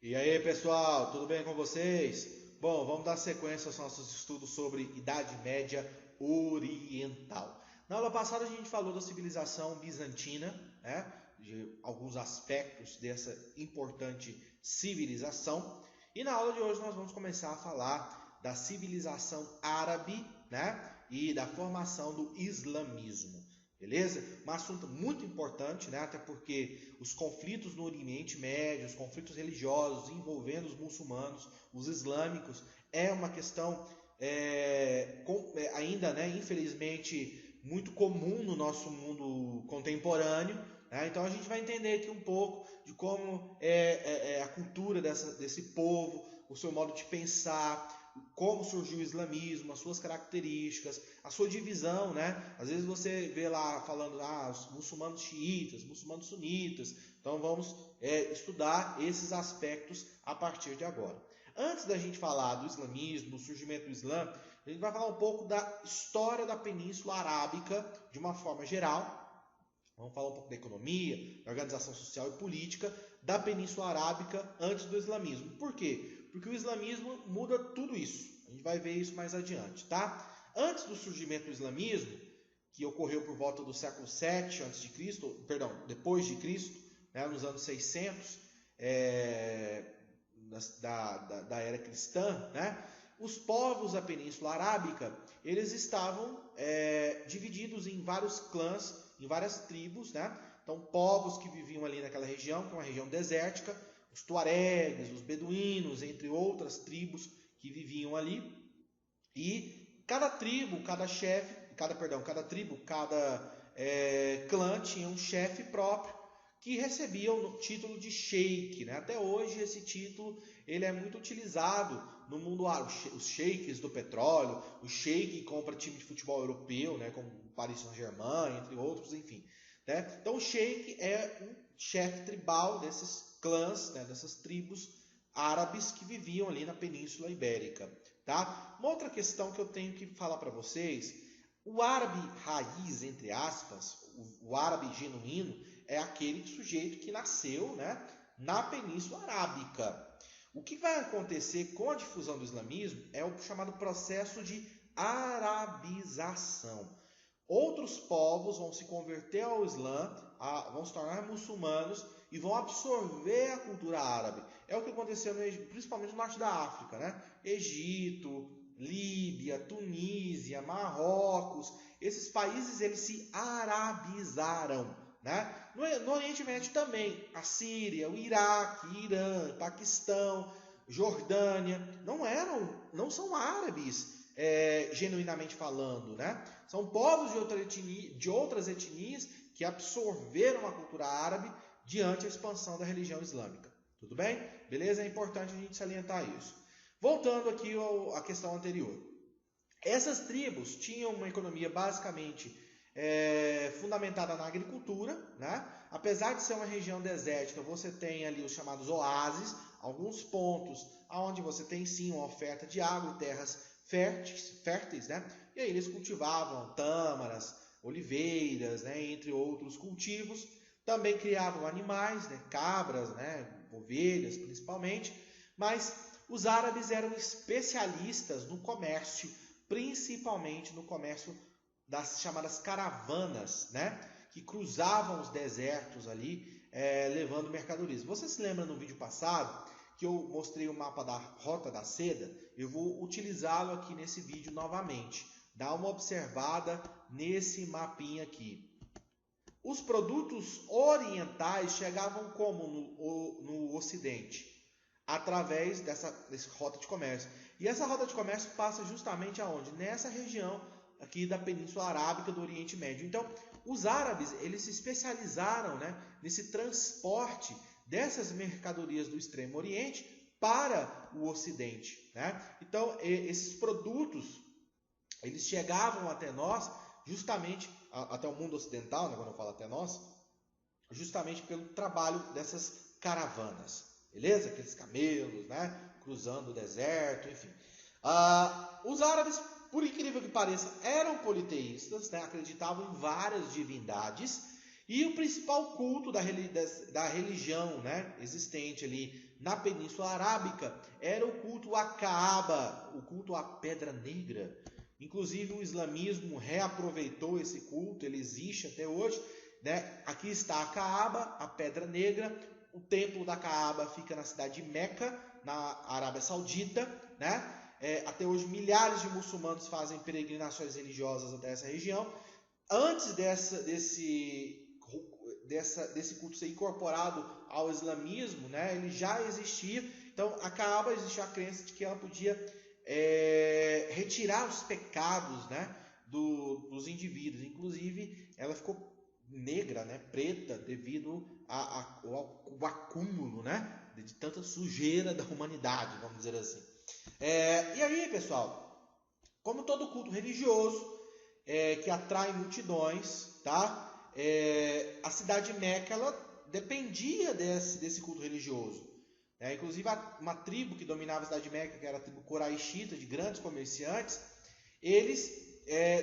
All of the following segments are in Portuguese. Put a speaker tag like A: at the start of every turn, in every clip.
A: E aí, pessoal, tudo bem com vocês? Bom, vamos dar sequência aos nossos estudos sobre Idade Média Oriental. Na aula passada a gente falou da civilização bizantina, né? De alguns aspectos dessa importante civilização. E na aula de hoje nós vamos começar a falar da civilização árabe, né? E da formação do islamismo. Beleza? Um assunto muito importante, né? Até porque os conflitos no Oriente Médio, os conflitos religiosos envolvendo os muçulmanos, os islâmicos, é uma questão ainda, né, infelizmente, muito comum no nosso mundo contemporâneo. Né? Então a gente vai entender aqui um pouco de como é a cultura desse povo, o seu modo de pensar, como surgiu o islamismo, as suas características, a sua divisão, né? Às vezes você vê lá falando, os muçulmanos xiitas, muçulmanos sunitas. Então vamos estudar esses aspectos a partir de agora. Antes da gente falar do islamismo, do surgimento do Islã, a gente vai falar um pouco da história da Península Arábica de uma forma geral. Vamos falar um pouco da economia, da organização social e política da Península Arábica antes do islamismo. Por quê? Porque o islamismo muda tudo isso. A gente vai ver isso mais adiante, tá? Antes do surgimento do islamismo, que ocorreu por volta do século 7 a.C., depois de Cristo, né, nos anos 600 da era cristã, né, os povos da Península Arábica, eles estavam divididos em vários clãs, em várias tribos, né? Então, povos que viviam ali naquela região, que é uma região desértica, os tuaregues, os beduínos, entre outras tribos que viviam ali. E cada tribo, cada clã tinha um chefe próprio que recebia o título de sheik, né? Até hoje esse título ele é muito utilizado no mundo árabe. Os sheiks do petróleo, o sheik que compra time de futebol europeu, né? Como o Paris Saint-Germain, entre outros, enfim. Né? Então o sheik é um chefe tribal desses clãs, né? Dessas tribos árabes que viviam ali na Península Ibérica. Tá? Uma outra questão que eu tenho que falar para vocês, o árabe raiz, entre aspas, o árabe genuíno, é aquele sujeito que nasceu, né, na Península Arábica. O que vai acontecer com a difusão do islamismo é o chamado processo de arabização. Outros povos vão se converter ao Islã, vão se tornar muçulmanos e vão absorver a cultura árabe. É o que aconteceu principalmente no norte da África, né? Egito, Líbia, Tunísia, Marrocos. Esses países eles se arabizaram. Né? No Oriente Médio também, a Síria, o Iraque, Irã, Paquistão, Jordânia, não são árabes genuinamente falando, né? São povos de outras etnias que absorveram a cultura árabe diante da expansão da religião islâmica. Tudo bem? Beleza? É importante a gente salientar isso. Voltando aqui à questão anterior. Essas tribos tinham uma economia basicamente fundamentada na agricultura, né? Apesar de ser uma região desértica, você tem ali os chamados oásis, alguns pontos onde você tem sim uma oferta de água e terras férteis, né? E aí eles cultivavam tâmaras, oliveiras, né? Entre outros cultivos. Também criavam animais, né? Cabras, né? Ovelhas principalmente, mas os árabes eram especialistas no comércio, principalmente no comércio das chamadas caravanas, né? Que cruzavam os desertos ali, levando mercadorias. Você se lembra no vídeo passado que eu mostrei o mapa da Rota da Seda? Eu vou utilizá-lo aqui nesse vídeo novamente. Dá uma observada nesse mapinha aqui. Os produtos orientais chegavam como no Ocidente? Através dessa rota de comércio. E essa rota de comércio passa justamente aonde? Nessa região aqui da Península Arábica do Oriente Médio. Então, os árabes, eles se especializaram, né, nesse transporte dessas mercadorias do Extremo Oriente para o Ocidente, né? Então, esses produtos, eles chegavam até nós, justamente, até o mundo ocidental, né, quando eu falo até nós, justamente pelo trabalho dessas caravanas, beleza? Aqueles camelos, né, cruzando o deserto, enfim. Os árabes, por incrível que pareça, eram politeístas, né? Acreditavam em várias divindades E o principal culto da religião, né, existente ali na Península Arábica era o culto à Kaaba, o culto à Pedra Negra. Inclusive o islamismo reaproveitou esse culto, ele existe até hoje, né? Aqui está a Kaaba, a Pedra Negra. O templo da Kaaba fica na cidade de Meca, na Arábia Saudita, né? Até hoje milhares de muçulmanos fazem peregrinações religiosas até essa região. Antes desse culto ser incorporado ao islamismo, né, ele já existia. Então, a Kaaba existia a crença de que ela podia retirar os pecados, né, dos indivíduos. Inclusive, ela ficou negra, né, preta, devido ao acúmulo, né, de tanta sujeira da humanidade, vamos dizer assim. E aí, pessoal, como todo culto religioso que atrai multidões, tá? A cidade de Meca, ela dependia desse culto religioso. Inclusive, uma tribo que dominava a cidade de Meca, que era a tribo coraixita, de grandes comerciantes, eles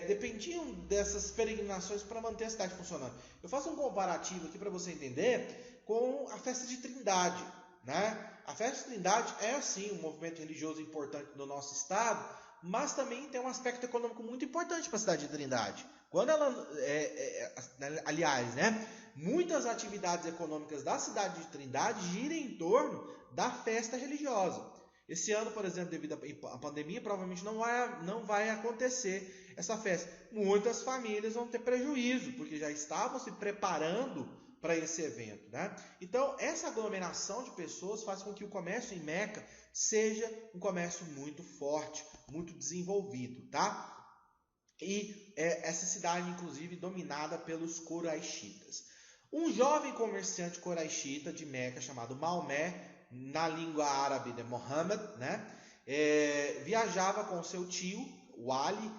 A: dependiam dessas peregrinações para manter a cidade funcionando. Eu faço um comparativo aqui para você entender com a festa de Trindade, né? A festa de Trindade é, sim, um movimento religioso importante no nosso estado, mas também tem um aspecto econômico muito importante para a cidade de Trindade. Quando ela, aliás, né, muitas atividades econômicas da cidade de Trindade giram em torno da festa religiosa. Esse ano, por exemplo, devido à pandemia, provavelmente não vai acontecer essa festa. Muitas famílias vão ter prejuízo, porque já estavam se preparando para esse evento, né? Então, essa aglomeração de pessoas faz com que o comércio em Meca seja um comércio muito forte, muito desenvolvido, tá? E essa cidade, inclusive, dominada pelos coraxitas. Um jovem comerciante coraixita de Meca, chamado Maomé, na língua árabe de Mohammed, né? Viajava com seu tio, o Ali,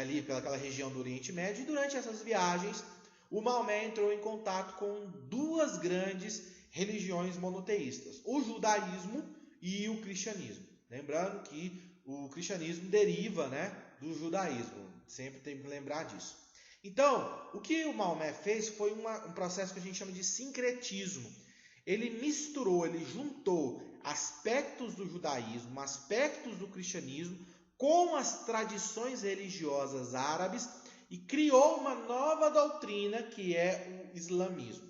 A: ali pelaquela região do Oriente Médio, e durante essas viagens, o Maomé entrou em contato com duas grandes religiões monoteístas, o judaísmo e o cristianismo. Lembrando que o cristianismo deriva, né, do judaísmo, sempre tem que lembrar disso. Então, o que o Maomé fez foi um processo que a gente chama de sincretismo. Ele misturou, ele juntou aspectos do judaísmo, aspectos do cristianismo com as tradições religiosas árabes e criou uma nova doutrina que é o islamismo.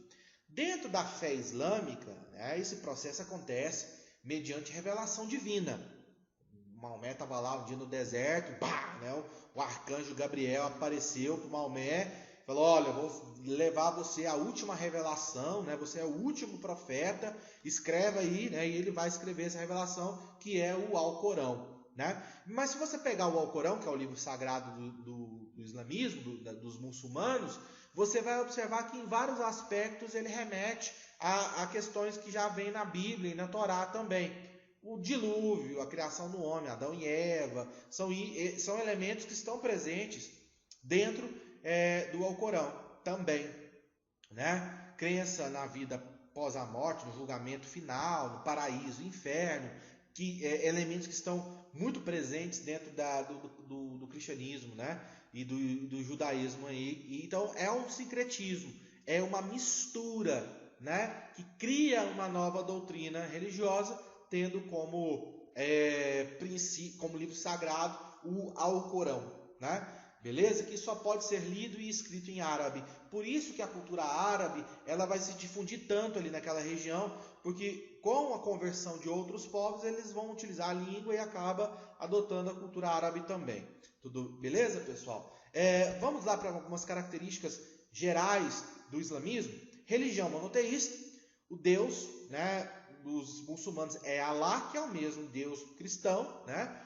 A: Dentro da fé islâmica, né, esse processo acontece mediante revelação divina. Maomé estava lá um dia no deserto, né, o arcanjo Gabriel apareceu para o Maomé, falou: olha, eu vou levar você à última revelação, né, você é o último profeta, escreva aí, né, e ele vai escrever essa revelação que é o Alcorão. Né? Mas se você pegar o Alcorão, que é o livro sagrado do islamismo, dos muçulmanos, você vai observar que em vários aspectos ele remete a questões que já vêm na Bíblia e na Torá também. O dilúvio, a criação do homem, Adão e Eva, são elementos que estão presentes dentro do Alcorão também. Né? Crença na vida pós a morte, no julgamento final, no paraíso, inferno, elementos que estão muito presentes dentro do cristianismo, né? E do judaísmo aí. Então é um sincretismo, é uma mistura, né? Que cria uma nova doutrina religiosa, tendo como livro sagrado o Alcorão, né? Beleza? Que só pode ser lido e escrito em árabe. Por isso que a cultura árabe ela vai se difundir tanto ali naquela região, porque com a conversão de outros povos, eles vão utilizar a língua e acaba adotando a cultura árabe também. Tudo beleza, pessoal? Vamos lá para algumas características gerais do islamismo. Religião monoteísta, o Deus, né, dos muçulmanos é Alá, que é o mesmo Deus cristão, né?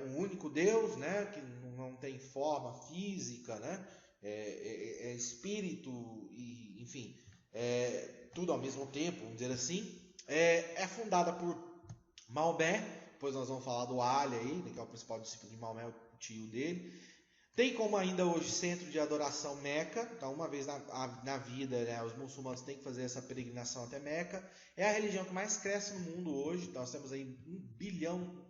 A: Um único Deus, né, que não tem forma física, né? É espírito, e, enfim, tudo ao mesmo tempo, vamos dizer assim. É fundada por Maomé, depois nós vamos falar do Ali aí, né, que é o principal discípulo de Maomé, o tio dele. Tem como ainda hoje centro de adoração Meca, então uma vez na vida, né, os muçulmanos têm que fazer essa peregrinação até Meca. É a religião que mais cresce no mundo hoje, então nós temos aí 1,5 bilhão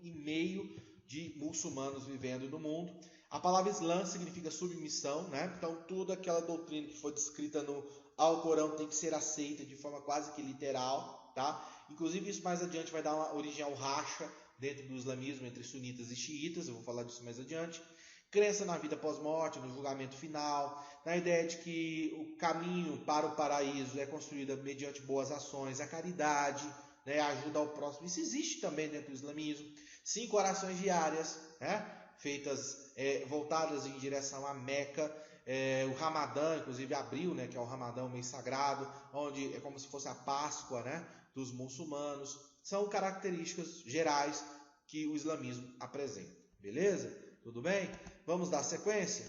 A: de muçulmanos vivendo no mundo. A palavra Islã significa submissão, né? Então toda aquela doutrina que foi descrita no ao Corão tem que ser aceita de forma quase que literal, tá? Inclusive isso mais adiante vai dar uma origem ao racha dentro do islamismo entre sunitas e xiitas, eu vou falar disso mais adiante. Crença na vida pós-morte, no julgamento final, na ideia de que o caminho para o paraíso é construído mediante boas ações, a caridade, né, a ajuda ao próximo. Isso existe também dentro do islamismo. 5 orações diárias, né, feitas, voltadas em direção à Meca. O Ramadã, inclusive abril, né, que é o Ramadã, o mês sagrado, onde é como se fosse a Páscoa, né, dos muçulmanos. São características gerais que o islamismo apresenta. Beleza? Tudo bem? Vamos dar sequência?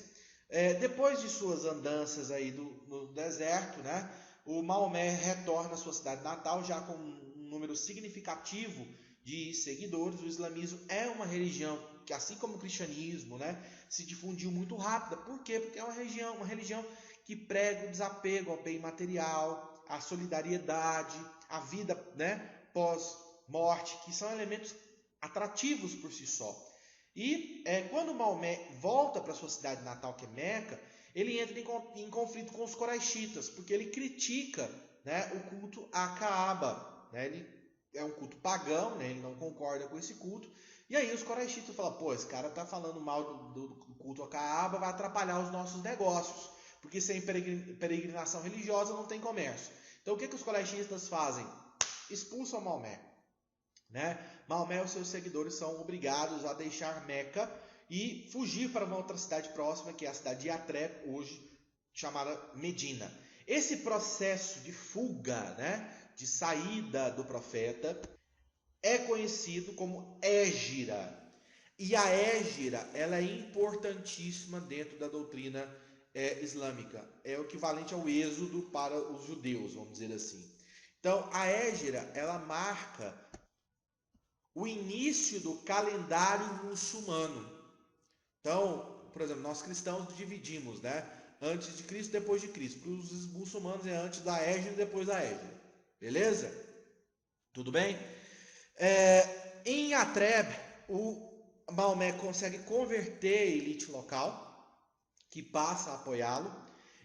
A: Depois de suas andanças aí no deserto, né, o Maomé retorna à sua cidade natal já com um número significativo de seguidores. O islamismo é uma religião que, assim como o cristianismo, né, se difundiu muito rápida. Por quê? Porque é uma religião que prega o desapego ao bem material, a solidariedade, a vida, né, pós-morte, que são elementos atrativos por si só. E quando Maomé volta para sua cidade natal, que é Meca, ele entra em conflito com os Quraishitas, porque ele critica, né, o culto a Kaaba. Né? Ele é um culto pagão, né? Ele não concorda com esse culto. E aí os Quraishitas falam, pô, esse cara está falando mal do culto a Kaaba, vai atrapalhar os nossos negócios, porque sem peregrinação religiosa não tem comércio. Então o que os Quraishitas fazem? Expulsam Maomé. Né? Maomé e os seus seguidores são obrigados a deixar Meca e fugir para uma outra cidade próxima, que é a cidade de Yatreb, hoje chamada Medina. Esse processo de fuga, né, de saída do profeta, é conhecido como hégira. E a hégira, ela é importantíssima dentro da doutrina islâmica. É o equivalente ao êxodo para os judeus, vamos dizer assim. Então, a hégira, ela marca o início do calendário muçulmano. Então, por exemplo, nós cristãos dividimos, né? Antes de Cristo, depois de Cristo. Para os muçulmanos é antes da Égira e depois da Égira. Beleza? Tudo bem? Em Yatreb, o Maomé consegue converter a elite local, que passa a apoiá-lo,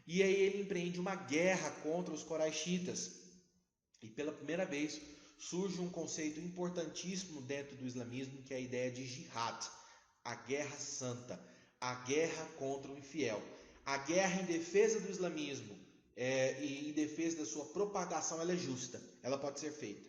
A: e aí ele empreende uma guerra contra os Quraishitas. E pela primeira vez surge um conceito importantíssimo dentro do islamismo, que é a ideia de jihad, a guerra santa, a guerra contra o infiel. A guerra em defesa do islamismo e em defesa da sua propagação, ela é justa, ela pode ser feita.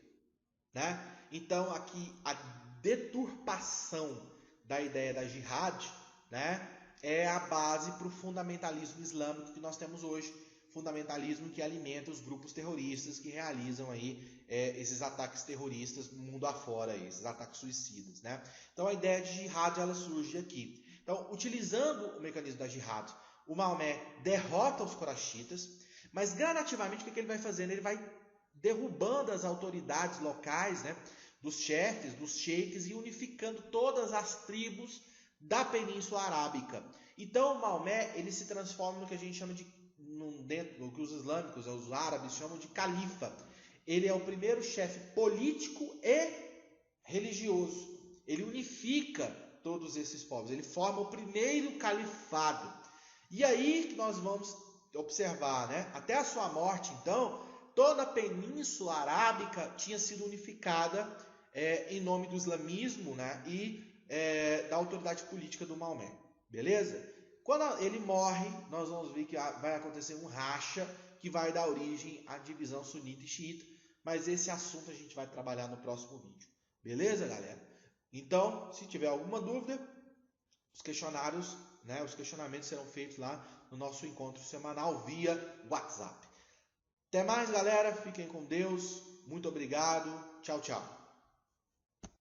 A: Né? Então aqui a deturpação da ideia da jihad, né, é a base para o fundamentalismo islâmico que nós temos hoje. Fundamentalismo que alimenta os grupos terroristas que realizam aí esses ataques terroristas no mundo afora, aí, esses ataques suicidas, né? Então a ideia de jihad, ela surge aqui. Então, utilizando o mecanismo da jihad, o Maomé derrota os Quraishitas, mas gradativamente o que ele vai fazendo? Ele vai derrubando as autoridades locais, né, dos chefes, dos sheiks, e unificando todas as tribos da Península Arábica. Então o Maomé, ele se transforma no que a gente chama de, dentro do que os islâmicos, os árabes chamam de califa. Ele é o primeiro chefe político e religioso. Ele unifica todos esses povos. Ele forma o primeiro califado. E aí que nós vamos observar, né? Até a sua morte, então, toda a Península Arábica tinha sido unificada em nome do islamismo, né? E da autoridade política do Maomé. Beleza? Quando ele morre, nós vamos ver que vai acontecer um racha que vai dar origem à divisão sunita e xiita, mas esse assunto a gente vai trabalhar no próximo vídeo. Beleza, galera? Então, se tiver alguma dúvida, os questionamentos serão feitos lá no nosso encontro semanal via WhatsApp. Até mais, galera. Fiquem com Deus. Muito obrigado. Tchau, tchau.